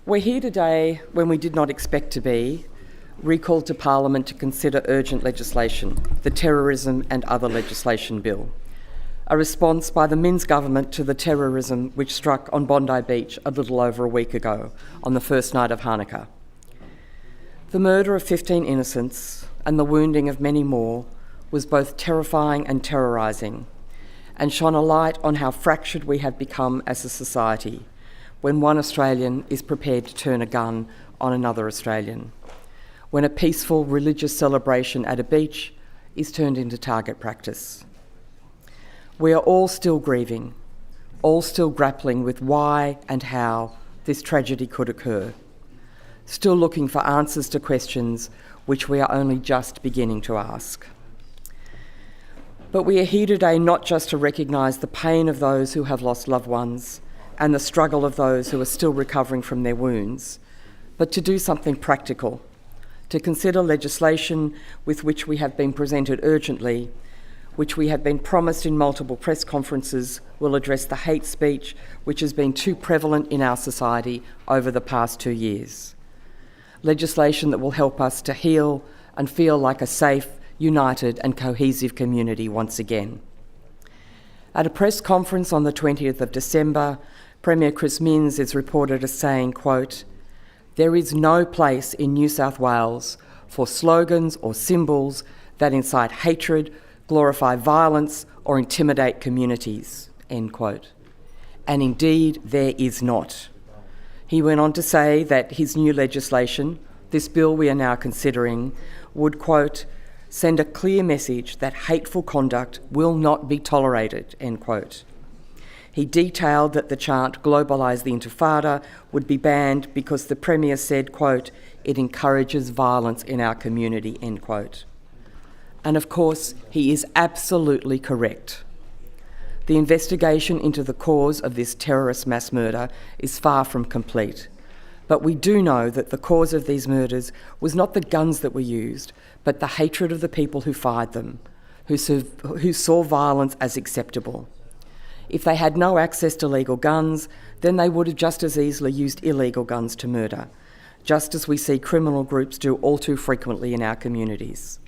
We're here today when we did not expect to be, recalled to Parliament to consider urgent legislation, the Terrorism and Other Legislation Bill, a response by the Minns government to the terrorism which struck on Bondi Beach a little over a week ago, on the first night of Hanukkah. The murder of 15 innocents and the wounding of many more was both terrifying and terrorising, and shone a light on how fractured we have become as a society when one Australian is prepared to turn a gun on another Australian, when a peaceful religious celebration at a beach is turned into target practice. We are all still grieving, all still grappling with why and how this tragedy could occur, still looking for answers to questions which we are only just beginning to ask. But we are here today not just to recognise the pain of those who have lost loved ones and the struggle of those who are still recovering from their wounds, but to do something practical, to consider legislation with which we have been presented urgently, which we have been promised in multiple press conferences will address the hate speech which has been too prevalent in our society over the past 2 years. Legislation that will help us to heal and feel like a safe, united and cohesive community once again. At a press conference on the 20th of December, Premier Chris Minns is reported as saying, quote, "There is no place in New South Wales for slogans or symbols that incite hatred, glorify violence or intimidate communities," end quote. And indeed, there is not. He went on to say that his new legislation, this bill we are now considering, would, quote, "send a clear message that hateful conduct will not be tolerated," end quote. He detailed that the chant "Globalise the Intifada" would be banned because the Premier said, quote, "it encourages violence in our community," end quote. And of course, he is absolutely correct. The investigation into the cause of this terrorist mass murder is far from complete. But we do know that the cause of these murders was not the guns that were used, but the hatred of the people who fired them, who saw violence as acceptable. If they had no access to legal guns, then they would have just as easily used illegal guns to murder, just as we see criminal groups do all too frequently in our communities.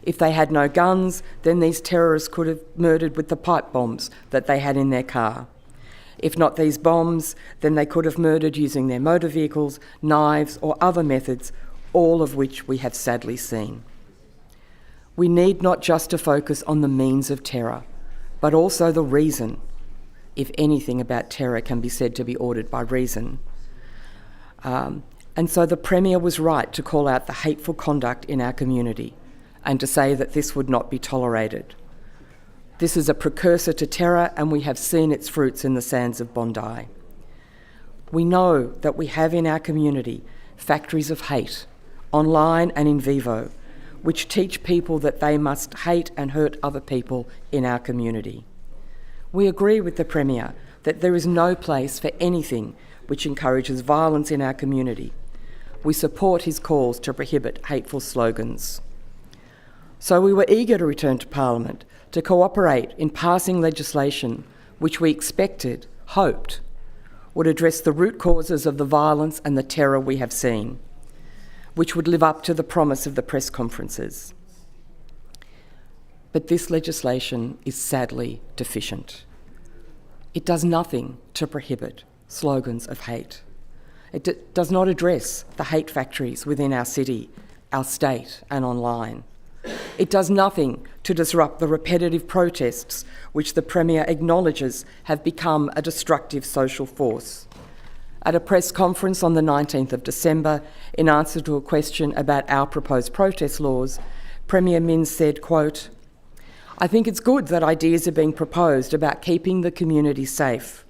If they had no guns, then these terrorists could have murdered with the pipe bombs that they had in their car. If not these bombs, then they could have murdered using their motor vehicles, knives or other methods, all of which we have sadly seen. We need not just to focus on the means of terror, but also the reason, if anything about terror can be said to be ordered by reason. And so the Premier was right to call out the hateful conduct in our community and to say that this would not be tolerated. This is a precursor to terror, and we have seen its fruits in the sands of Bondi. We know that we have in our community factories of hate, online and in vivo, which teach people that they must hate and hurt other people in our community. We agree with the Premier that there is no place for anything which encourages violence in our community. We support his calls to prohibit hateful slogans. So we were eager to return to Parliament to cooperate in passing legislation which we expected, hoped, would address the root causes of the violence and the terror we have seen, which would live up to the promise of the press conferences. But this legislation is sadly deficient. It does nothing to prohibit slogans of hate. It does not address the hate factories within our city, our state and online. It does nothing to disrupt the repetitive protests which the Premier acknowledges have become a destructive social force. At a press conference on the 19th of December, in answer to a question about our proposed protest laws, Premier Minns said, quote, "I think it's good that ideas are being proposed about keeping the community safe.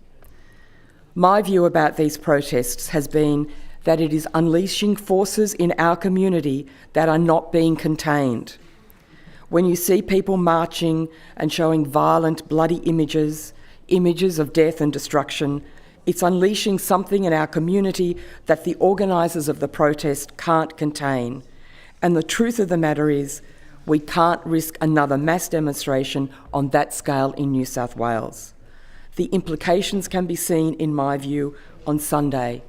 My view about these protests has been that it is unleashing forces in our community that are not being contained. When you see people marching and showing violent, bloody images of death and destruction, it's unleashing something in our community that the organisers of the protest can't contain. And the truth of the matter is, we can't risk another mass demonstration on that scale in New South Wales. The implications can be seen, in my view, on Sunday.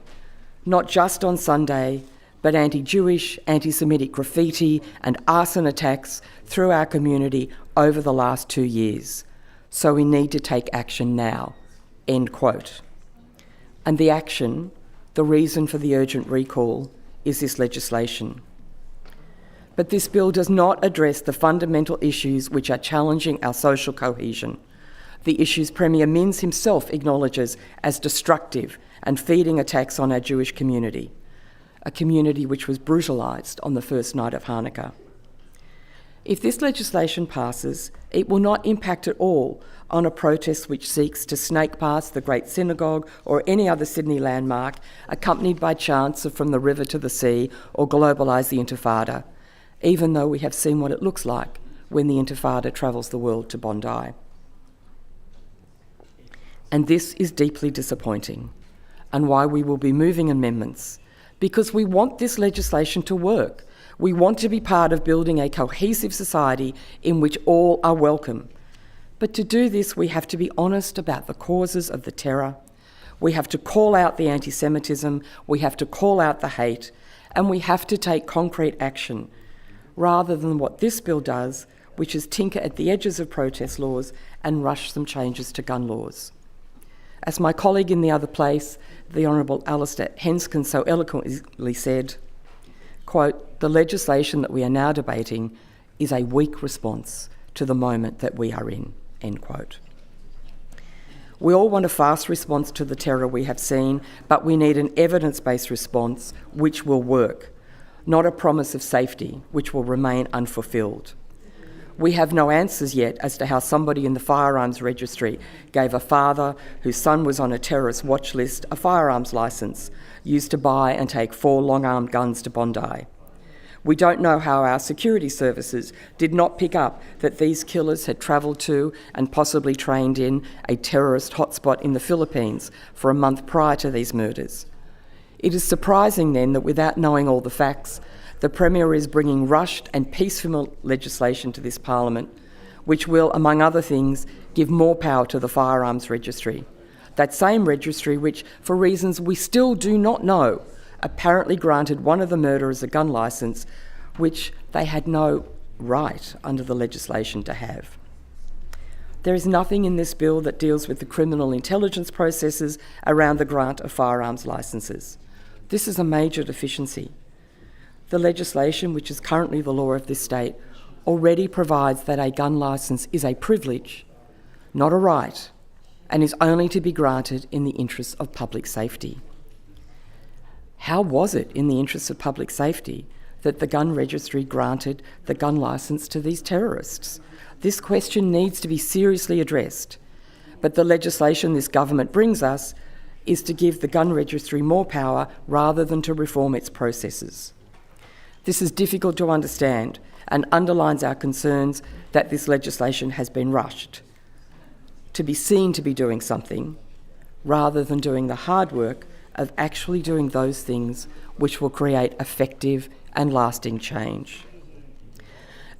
not just on Sunday, but anti-Jewish, anti-Semitic graffiti and arson attacks through our community over the last 2 years. So we need to take action now." End quote. And the action, the reason for the urgent recall, is this legislation. But this bill does not address the fundamental issues which are challenging our social cohesion, the issues Premier Minns himself acknowledges as destructive and feeding attacks on our Jewish community, a community which was brutalised on the first night of Hanukkah. If this legislation passes, it will not impact at all on a protest which seeks to snake past the Great Synagogue or any other Sydney landmark, accompanied by chants of "From the River to the Sea" or "Globalise the Intifada," even though we have seen what it looks like when the Intifada travels the world to Bondi. And this is deeply disappointing, and why we will be moving amendments, because we want this legislation to work. We want to be part of building a cohesive society in which all are welcome. But to do this, we have to be honest about the causes of the terror. We have to call out the anti-Semitism, we have to call out the hate, and we have to take concrete action, rather than what this bill does, which is tinker at the edges of protest laws and rush some changes to gun laws. As my colleague in the other place, the Honourable Alistair Henskin, so eloquently said, quote, "The legislation that we are now debating is a weak response to the moment that we are in," end quote. We all want a fast response to the terror we have seen, but we need an evidence-based response which will work, not a promise of safety which will remain unfulfilled. We have no answers yet as to how somebody in the firearms registry gave a father whose son was on a terrorist watch list a firearms licence used to buy and take 4 long-armed guns to Bondi. We don't know how our security services did not pick up that these killers had travelled to and possibly trained in a terrorist hotspot in the Philippines for a month prior to these murders. It is surprising then that without knowing all the facts, the Premier is bringing rushed and piecemeal legislation to this Parliament, which will, among other things, give more power to the firearms registry. That same registry which, for reasons we still do not know, apparently granted one of the murderers a gun licence which they had no right under the legislation to have. There is nothing in this bill that deals with the criminal intelligence processes around the grant of firearms licences. This is a major deficiency. The legislation, which is currently the law of this state, already provides that a gun licence is a privilege, not a right, and is only to be granted in the interests of public safety. How was it in the interests of public safety that the gun registry granted the gun licence to these terrorists? This question needs to be seriously addressed, but the legislation this government brings us is to give the gun registry more power rather than to reform its processes. This is difficult to understand and underlines our concerns that this legislation has been rushed to be seen to be doing something rather than doing the hard work of actually doing those things which will create effective and lasting change.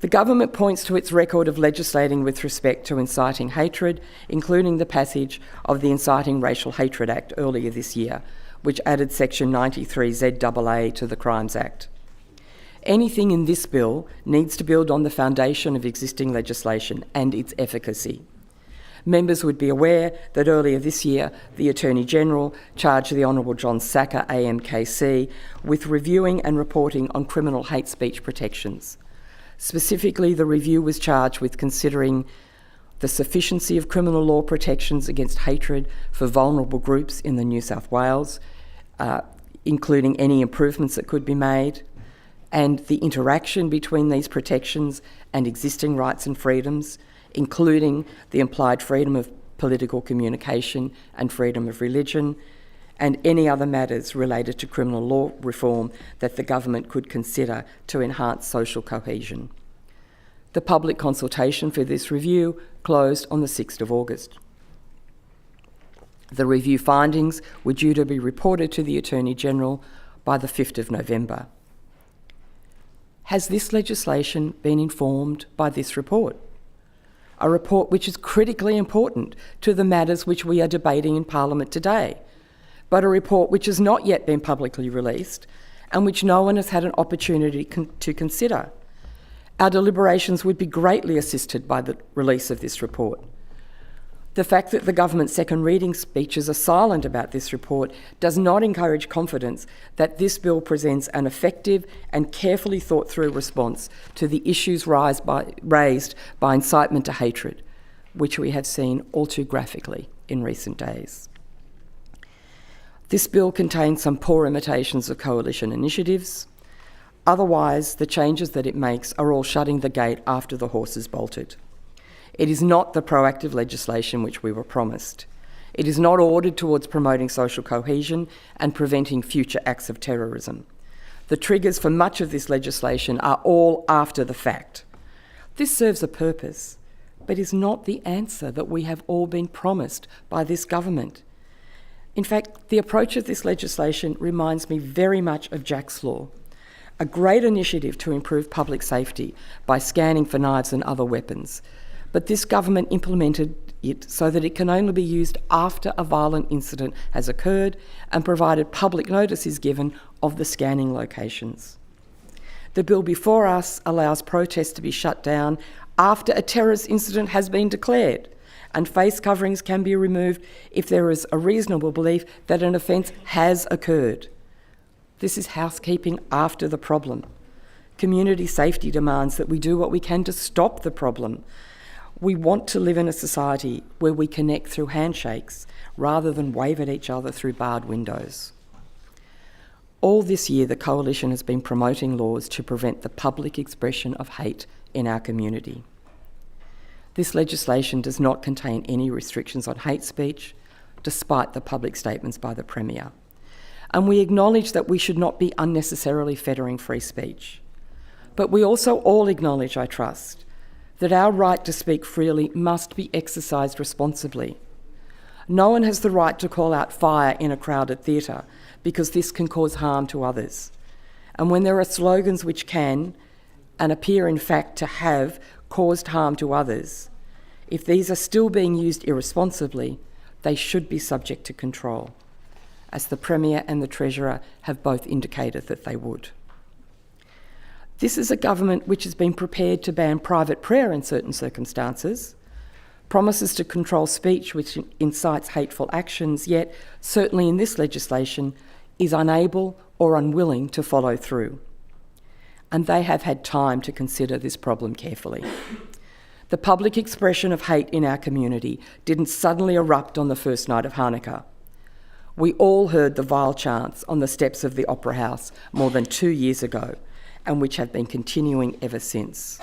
The government points to its record of legislating with respect to inciting hatred, including the passage of the Inciting Racial Hatred Act earlier this year, which added Section 93ZAA to the Crimes Act. Anything in this bill needs to build on the foundation of existing legislation and its efficacy. Members would be aware that earlier this year, the Attorney-General charged the Honourable John Sacker, AMKC, with reviewing and reporting on criminal hate speech protections. Specifically, the review was charged with considering the sufficiency of criminal law protections against hatred for vulnerable groups in the New South Wales, including any improvements that could be made, and the interaction between these protections and existing rights and freedoms, including the implied freedom of political communication and freedom of religion, and any other matters related to criminal law reform that the government could consider to enhance social cohesion. The public consultation for this review closed on the 6th of August. The review findings were due to be reported to the Attorney-General by the 5th of November. Has this legislation been informed by this report? A report which is critically important to the matters which we are debating in Parliament today, but a report which has not yet been publicly released and which no one has had an opportunity to consider. Our deliberations would be greatly assisted by the release of this report. The fact that the government's second reading speeches are silent about this report does not encourage confidence that this bill presents an effective and carefully thought through response to the issues raised by incitement to hatred, which we have seen all too graphically in recent days. This bill contains some poor imitations of coalition initiatives. Otherwise, the changes that it makes are all shutting the gate after the horse has bolted. It is not the proactive legislation which we were promised. It is not ordered towards promoting social cohesion and preventing future acts of terrorism. The triggers for much of this legislation are all after the fact. This serves a purpose, but is not the answer that we have all been promised by this government. In fact, the approach of this legislation reminds me very much of Jack's Law, a great initiative to improve public safety by scanning for knives and other weapons. But this government implemented it so that it can only be used after a violent incident has occurred and provided public notice is given of the scanning locations. The bill before us allows protests to be shut down after a terrorist incident has been declared, and face coverings can be removed if there is a reasonable belief that an offence has occurred. This is housekeeping after the problem. Community safety demands that we do what we can to stop the problem. We want to live in a society where we connect through handshakes rather than wave at each other through barred windows. All this year, the Coalition has been promoting laws to prevent the public expression of hate in our community. This legislation does not contain any restrictions on hate speech, despite the public statements by the Premier. And we acknowledge that we should not be unnecessarily fettering free speech. But we also all acknowledge, I trust, that our right to speak freely must be exercised responsibly. No one has the right to call out fire in a crowded theatre because this can cause harm to others. And when there are slogans which can, and appear in fact to have, caused harm to others, if these are still being used irresponsibly, they should be subject to control, as the Premier and the Treasurer have both indicated that they would. This is a government which has been prepared to ban private prayer in certain circumstances, promises to control speech which incites hateful actions, yet, certainly in this legislation, is unable or unwilling to follow through. And they have had time to consider this problem carefully. The public expression of hate in our community didn't suddenly erupt on the first night of Hanukkah. We all heard the vile chants on the steps of the Opera House more than 2 years ago, and which have been continuing ever since.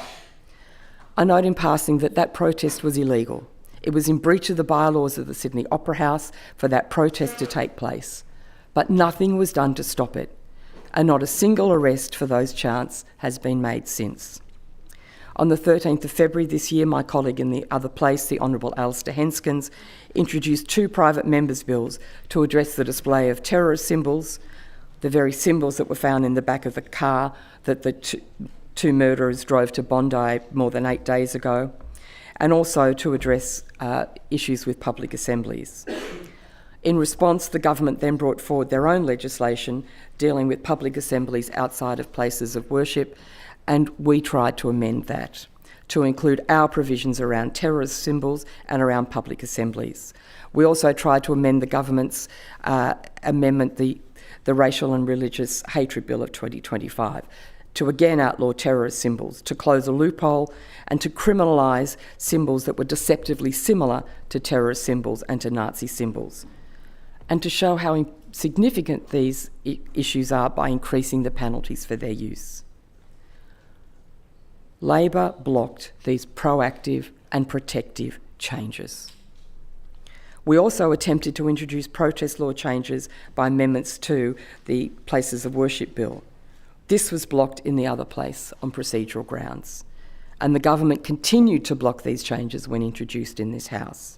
I note in passing that that protest was illegal. It was in breach of the bylaws of the Sydney Opera House for that protest to take place, but nothing was done to stop it, and not a single arrest for those chants has been made since. On the 13th of February this year, my colleague in the other place, the Honourable Alistair Henskins, introduced 2 private members' bills to address the display of terrorist symbols, the very symbols that were found in the back of the car that the two murderers drove to Bondi more than 8 days ago, and also to address issues with public assemblies. In response, the government then brought forward their own legislation dealing with public assemblies outside of places of worship, and we tried to amend that to include our provisions around terrorist symbols and around public assemblies. We also tried to amend the government's amendment, the Racial and Religious Hatred Bill of 2025, to again outlaw terrorist symbols, to close a loophole and to criminalise symbols that were deceptively similar to terrorist symbols and to Nazi symbols, and to show how significant these issues are by increasing the penalties for their use. Labor blocked these proactive and protective changes. We also attempted to introduce protest law changes by amendments to the Places of Worship Bill. This was blocked in the other place on procedural grounds, and the government continued to block these changes when introduced in this House.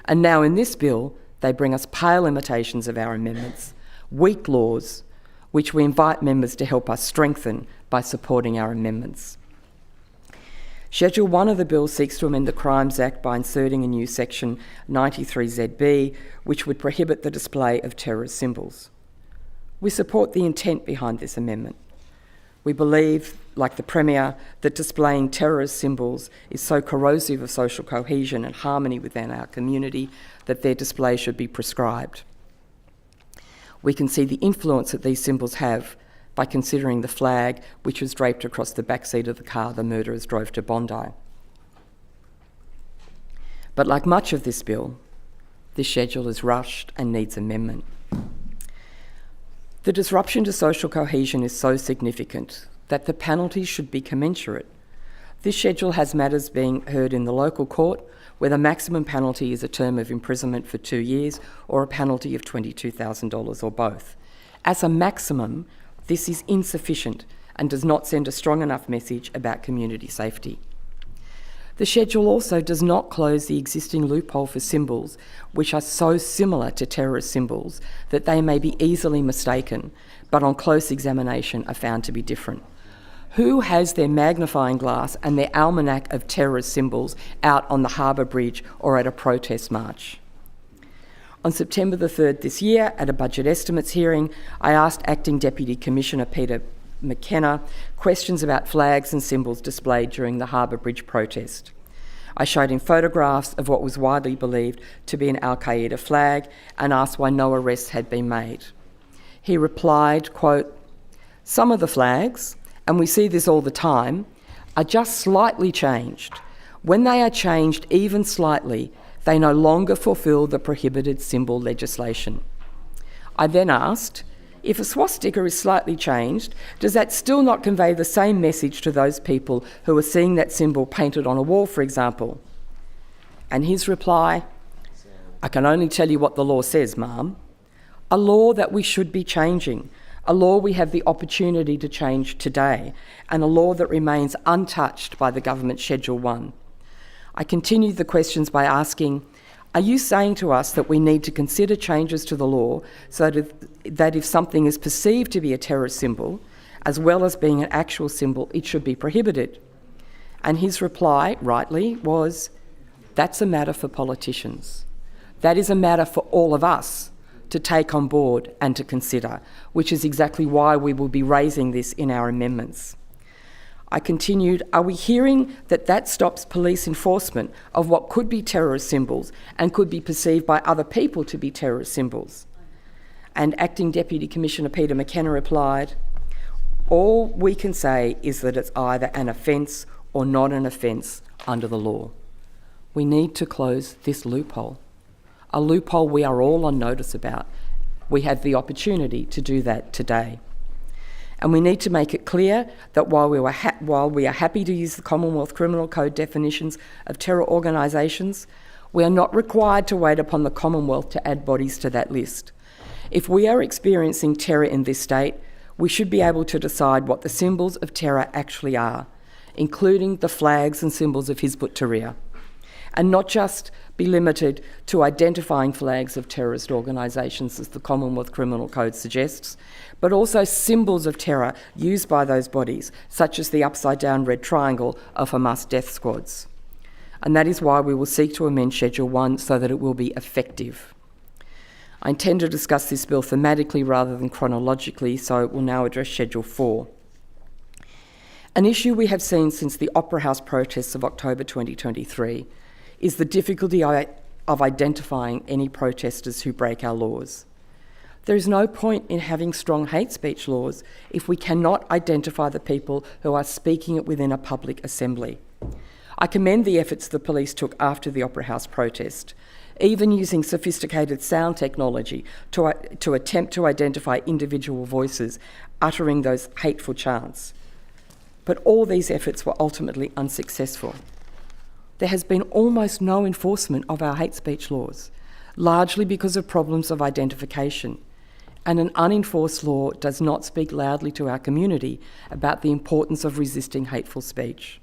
And now in this bill, they bring us pale imitations of our amendments, weak laws, which we invite members to help us strengthen by supporting our amendments. Schedule 1 of the bill seeks to amend the Crimes Act by inserting a new section 93ZB, which would prohibit the display of terrorist symbols. We support the intent behind this amendment. We believe, like the Premier, that displaying terrorist symbols is so corrosive of social cohesion and harmony within our community that their display should be prescribed. We can see the influence that these symbols have by considering the flag which was draped across the backseat of the car the murderers drove to Bondi. But like much of this bill, this schedule is rushed and needs amendment. The disruption to social cohesion is so significant that the penalties should be commensurate. This schedule has matters being heard in the local court where the maximum penalty is a term of imprisonment for 2 years or a penalty of $22,000 or both. As a maximum, this is insufficient and does not send a strong enough message about community safety. The schedule also does not close the existing loophole for symbols which are so similar to terrorist symbols that they may be easily mistaken, but on close examination are found to be different. Who has their magnifying glass and their almanac of terrorist symbols out on the Harbour Bridge or at a protest march? On September the 3rd this year, at a budget estimates hearing, I asked Acting Deputy Commissioner Peter McKenna questions about flags and symbols displayed during the Harbour Bridge protest. I showed him photographs of what was widely believed to be an Al-Qaeda flag and asked why no arrests had been made. He replied, quote, "Some of the flags, and we see this all the time, are just slightly changed. When they are changed even slightly, they no longer fulfil the prohibited symbol legislation." I then asked, if a swastika is slightly changed, does that still not convey the same message to those people who are seeing that symbol painted on a wall, for example? And his reply, "I can only tell you what the law says, ma'am. A law that we should be changing, a law we have the opportunity to change today, and a law that remains untouched by the government Schedule 1. I continued the questions by asking, are you saying to us that we need to consider changes to the law so that if something is perceived to be a terrorist symbol, as well as being an actual symbol, it should be prohibited? And his reply, rightly, was, that's a matter for politicians. That is a matter for all of us to take on board and to consider, which is exactly why we will be raising this in our amendments. I continued, are we hearing that that stops police enforcement of what could be terrorist symbols and could be perceived by other people to be terrorist symbols? And Acting Deputy Commissioner Peter McKenna replied, all we can say is that it's either an offence or not an offence under the law. We need to close this loophole, a loophole we are all on notice about. We have the opportunity to do that today. And we need to make it clear that while we are happy to use the Commonwealth Criminal Code definitions of terror organisations, we are not required to wait upon the Commonwealth to add bodies to that list. If we are experiencing terror in this state, we should be able to decide what the symbols of terror actually are, including the flags and symbols of Hizb ut-Tahrir, and not just be limited to identifying flags of terrorist organisations as the Commonwealth Criminal Code suggests, but also symbols of terror used by those bodies, such as the upside-down red triangle of Hamas death squads. And that is why we will seek to amend Schedule 1 so that it will be effective. I intend to discuss this bill thematically rather than chronologically, so it will now address Schedule 4. An issue we have seen since the Opera House protests of October 2023 is the difficulty of identifying any protesters who break our laws. There is no point in having strong hate speech laws if we cannot identify the people who are speaking it within a public assembly. I commend the efforts the police took after the Opera House protest, even using sophisticated sound technology to attempt to identify individual voices uttering those hateful chants. But all these efforts were ultimately unsuccessful. There has been almost no enforcement of our hate speech laws, largely because of problems of identification. And an unenforced law does not speak loudly to our community about the importance of resisting hateful speech.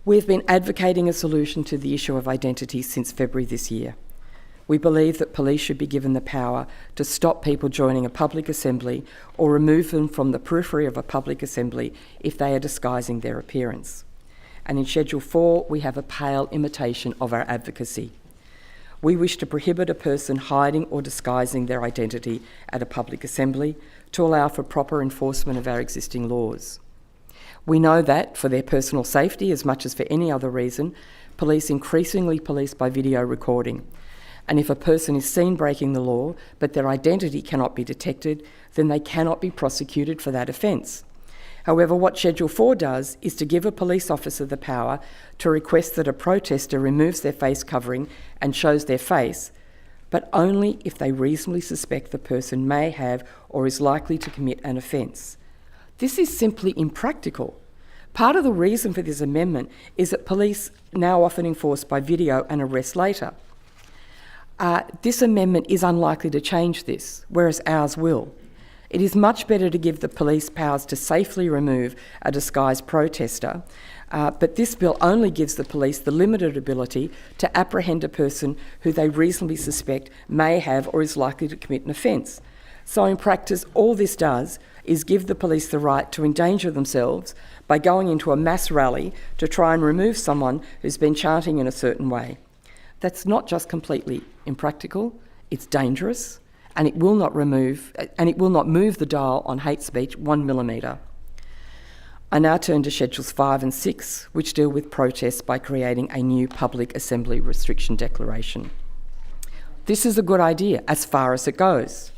We've been advocating a solution to the issue of identity since February this year. We believe that police should be given the power to stop people joining a public assembly or remove them from the periphery of a public assembly if they are disguising their appearance. and in Schedule 4 we have a pale imitation of our advocacy. We wish to prohibit a person hiding or disguising their identity at a public assembly to allow for proper enforcement of our existing laws. We know that, for their personal safety as much as for any other reason, police increasingly police by video recording. And if a person is seen breaking the law but their identity cannot be detected, then they cannot be prosecuted for that offence. However, what Schedule 4 does is to give a police officer the power to request that a protester removes their face covering and shows their face, but only if they reasonably suspect the person may have or is likely to commit an offence. This is simply impractical. Part of the reason for this amendment is that police now often enforce by video and arrest later. This amendment is unlikely to change this, whereas ours will. It is much better to give the police powers to safely remove a disguised protester, but this bill only gives the police the limited ability to apprehend a person who they reasonably suspect may have or is likely to commit an offence. So in practice, all this does is give the police the right to endanger themselves by going into a mass rally to try and remove someone who's been chanting in a certain way. That's not just completely impractical, it's dangerous, and it will not move the dial on hate speech 1 millimetre. I now turn to Schedules 5 and 6, which deal with protests by creating a new public assembly restriction declaration. This is a good idea as far as it goes.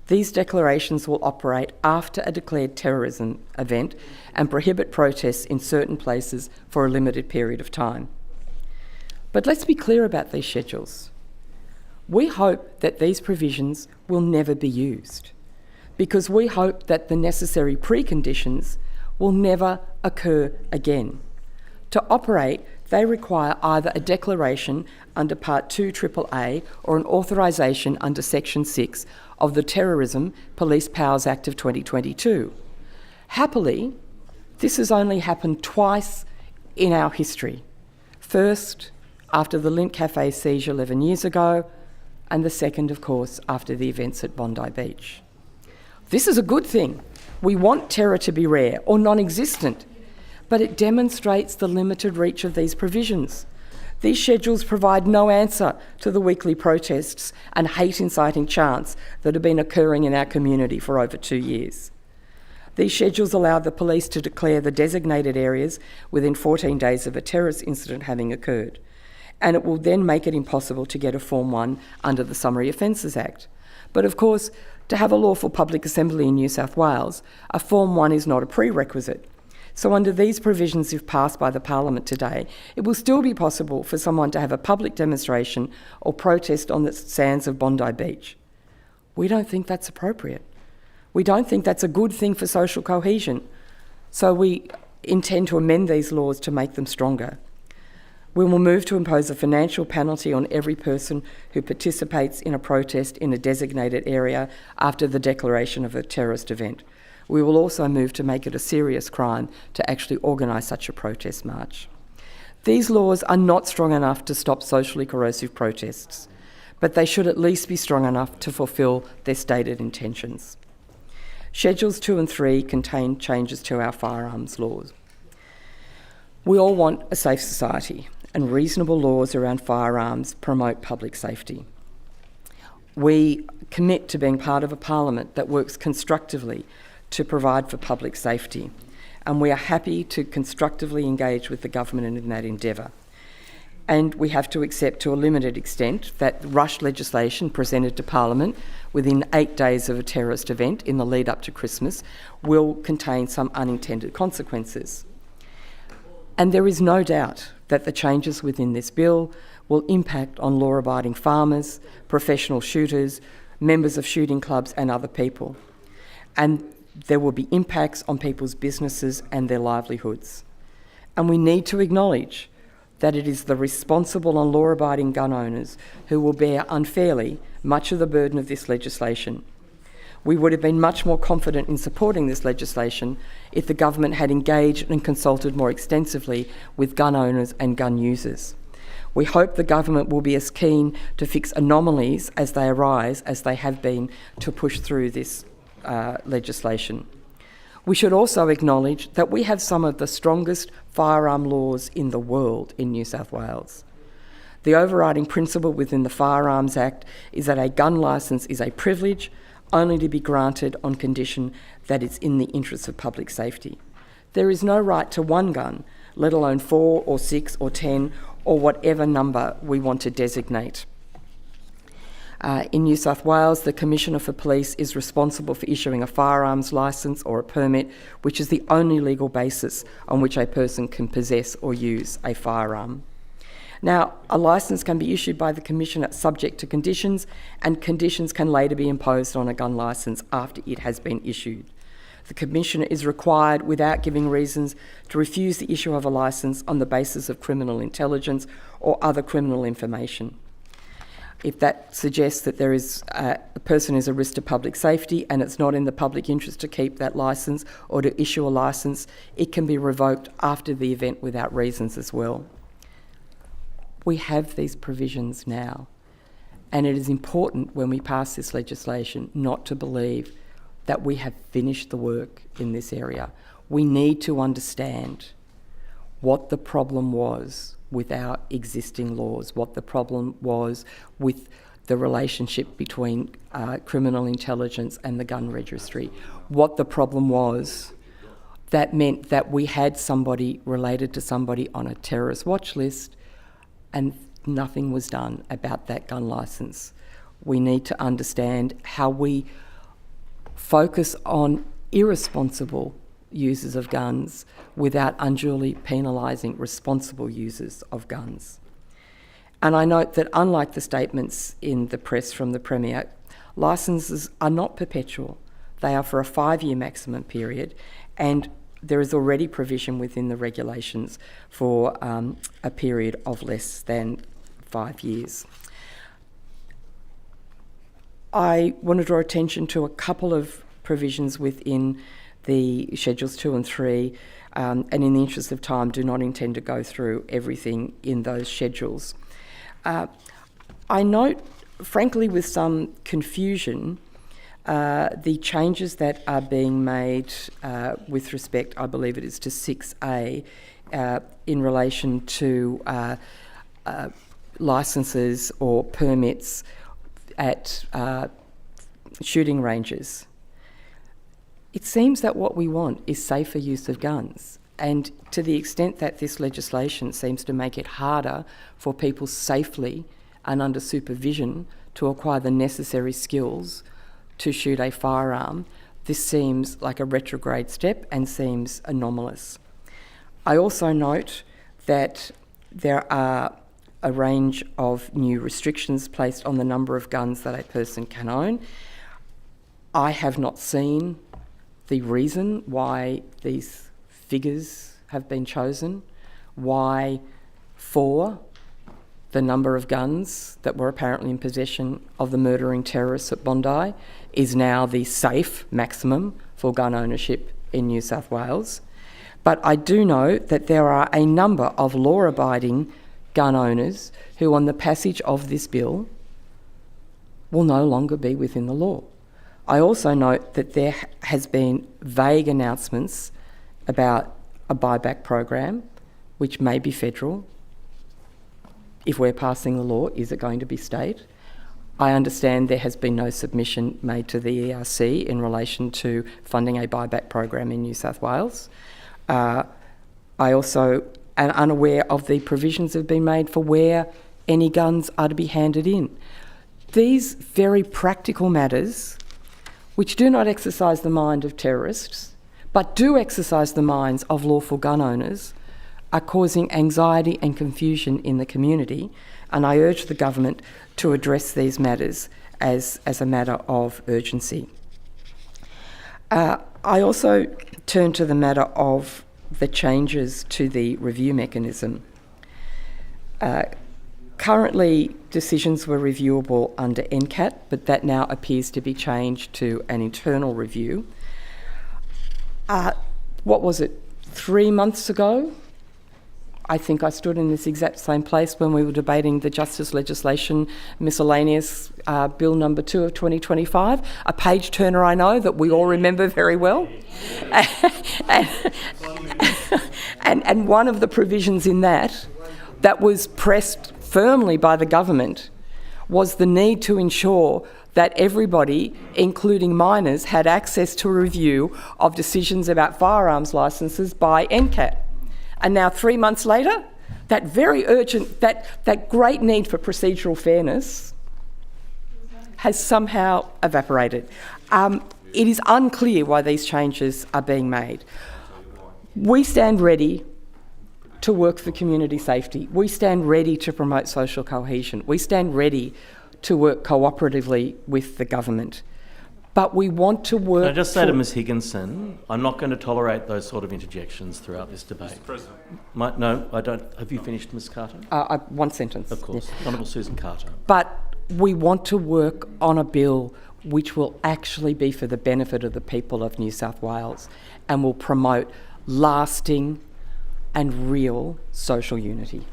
These declarations will operate after a declared terrorism event and prohibit protests in certain places for a limited period of time. But let's be clear about these schedules. We hope that these provisions will never be used, because we hope that the necessary preconditions will never occur again. To operate, they require either a declaration under Part 2 AAA or an authorisation under Section 6 of the Terrorism Police Powers Act of 2022. Happily, this has only happened twice in our history. First, after the Lint Cafe siege 11 years ago, and the second, of course, after the events at Bondi Beach. This is a good thing. We want terror to be rare or non-existent, but it demonstrates the limited reach of these provisions. These schedules provide no answer to the weekly protests and hate-inciting chants that have been occurring in our community for over 2 years. These schedules allow the police to declare the designated areas within 14 days of a terrorist incident having occurred, and it will then make it impossible to get a Form 1 under the Summary Offences Act. But of course, to have a lawful public assembly in New South Wales, a Form 1 is not a prerequisite. So under these provisions, if passed by the Parliament today, it will still be possible for someone to have a public demonstration or protest on the sands of Bondi Beach. We don't think that's appropriate. We don't think that's a good thing for social cohesion. So we intend to amend these laws to make them stronger. We will move to impose a financial penalty on every person who participates in a protest in a designated area after the declaration of a terrorist event. We will also move to make it a serious crime to actually organise such a protest march. These laws are not strong enough to stop socially corrosive protests, but they should at least be strong enough to fulfil their stated intentions. Schedules 2 and 3 contain changes to our firearms laws. We all want a safe society, and reasonable laws around firearms promote public safety. We commit to being part of a parliament that works constructively to provide for public safety, and we are happy to constructively engage with the government in that endeavour. And we have to accept to a limited extent that rushed legislation presented to Parliament within 8 days of a terrorist event in the lead up to Christmas will contain some unintended consequences. And there is no doubt that the changes within this bill will impact on law-abiding farmers, professional shooters, members of shooting clubs and other people. And there will be impacts on people's businesses and their livelihoods. And we need to acknowledge that it is the responsible and law-abiding gun owners who will bear unfairly much of the burden of this legislation. We would have been much more confident in supporting this legislation if the government had engaged and consulted more extensively with gun owners and gun users. We hope the government will be as keen to fix anomalies as they arise as they have been to push through this legislation. We should also acknowledge that we have some of the strongest firearm laws in the world in New South Wales. The overriding principle within the Firearms Act is that a gun licence is a privilege only to be granted on condition that it's in the interests of public safety. There is no right to one gun, let alone 4 or 6 or 10 or whatever number we want to designate. In New South Wales, the Commissioner for Police is responsible for issuing a firearms licence or a permit, which is the only legal basis on which a person can possess or use a firearm. Now, a licence can be issued by the Commissioner subject to conditions, and conditions can later be imposed on a gun licence after it has been issued. The Commissioner is required, without giving reasons, to refuse the issue of a licence on the basis of criminal intelligence or other criminal information. If that suggests that there is a person is a risk to public safety and it's not in the public interest to keep that licence or to issue a licence, it can be revoked after the event without reasons as well. We have these provisions now, and it is important when we pass this legislation not to believe that we have finished the work in this area. We need to understand what the problem was with our existing laws, what the problem was with the relationship between criminal intelligence and the gun registry, what the problem was that meant that we had somebody related to somebody on a terrorist watch list and nothing was done about that gun licence. We need to understand how we focus on irresponsible users of guns without unduly penalising responsible users of guns. And I note that unlike the statements in the press from the Premier, licences are not perpetual. They are for a 5-year maximum period, and there is already provision within the regulations for a period of less than 5 years. I want to draw attention to a couple of provisions within the Schedules 2 and 3, and in the interest of time, do not intend to go through everything in those schedules. I note, frankly, with some confusion, the changes that are being made with respect, I believe it is to 6A, in relation to licences or permits at shooting ranges. It seems that what we want is safer use of guns, and to the extent that this legislation seems to make it harder for people safely and under supervision to acquire the necessary skills to shoot a firearm, this seems like a retrograde step and seems anomalous. I also note that there are a range of new restrictions placed on the number of guns that a person can own. I have not seen the reason why these figures have been chosen, why 4, the number of guns that were apparently in possession of the murdering terrorists at Bondi, is now the safe maximum for gun ownership in New South Wales. But I do know that there are a number of law-abiding gun owners who, on the passage of this bill, will no longer be within the law. I also note that there has been vague announcements about a buyback program, which may be federal. If we're passing the law, is it going to be state? I understand there has been no submission made to the ERC in relation to funding a buyback program in New South Wales. I also am unaware of the provisions that have been made for where any guns are to be handed in. These very practical matters, which do not exercise the mind of terrorists, but do exercise the minds of lawful gun owners, are causing anxiety and confusion in the community, and I urge the government to address these matters as a matter of urgency. I also turn to the matter of the changes to the review mechanism. Currently, decisions were reviewable under NCAT, but that now appears to be changed to an internal review. What was it, 3 months ago? I think I stood in this exact same place when we were debating the Justice Legislation Miscellaneous Bill number 2 of 2025, a page turner I know that we all remember very well. And one of the provisions in that was pressed firmly by the government was the need to ensure that everybody, including minors, had access to a review of decisions about firearms licences by NCAT. And now 3 months later, that very urgent, that great need for procedural fairness has somehow evaporated. It is unclear why these changes are being made. We stand ready to work for community safety. We stand ready to promote social cohesion. We stand ready to work cooperatively with the government. But we want to work... Can I just say to Ms Higginson, I'm not going to tolerate those sort of interjections throughout this debate. Mr. President. No, I don't. Have you finished, Ms Carter? One sentence. Of course. Yeah. Honourable Susan Carter. But we want to work on a bill which will actually be for the benefit of the people of New South Wales and will promote lasting and real social unity.